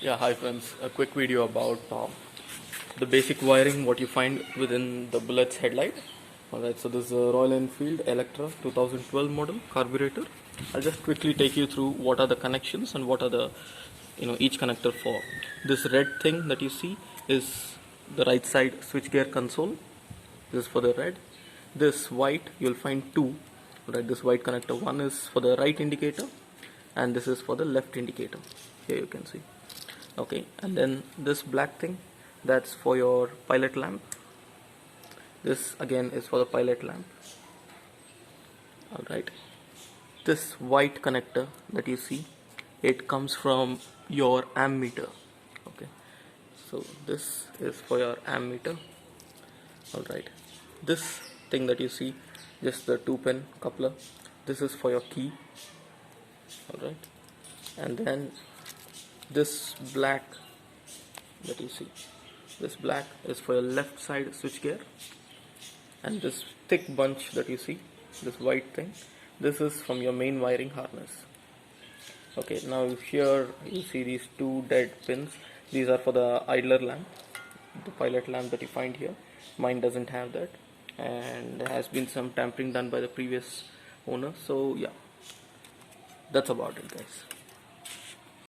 Yeah, hi friends. A quick video about the basic wiring, what you find within the Bullet's headlight. Alright, so this is a Royal Enfield Electra 2012 model carburetor. I'll just quickly take you through what are the connections and what are the, each connector for. This red thing that you see is the right side switchgear console. This is for the red. This white, you'll find two. Right, this white connector, one is for the right indicator and this is for the left indicator. Here you can see. Okay, and then this black thing, that's for your pilot lamp. This again is for the pilot lamp. Alright, this white connector that you see, it comes from your ammeter. Okay, so this is for your ammeter. Alright, this thing that you see, just the 2-pin coupler, this is for your key. Alright, and then this black that you see, this black is for your left side switchgear, and this thick bunch that you see, this white thing, this is from your main wiring harness. Okay, now here you see these two dead pins. These are for the idler lamp, the pilot lamp that you find here. Mine doesn't have that, and there has been some tampering done by the previous owner. So yeah, that's about it, guys.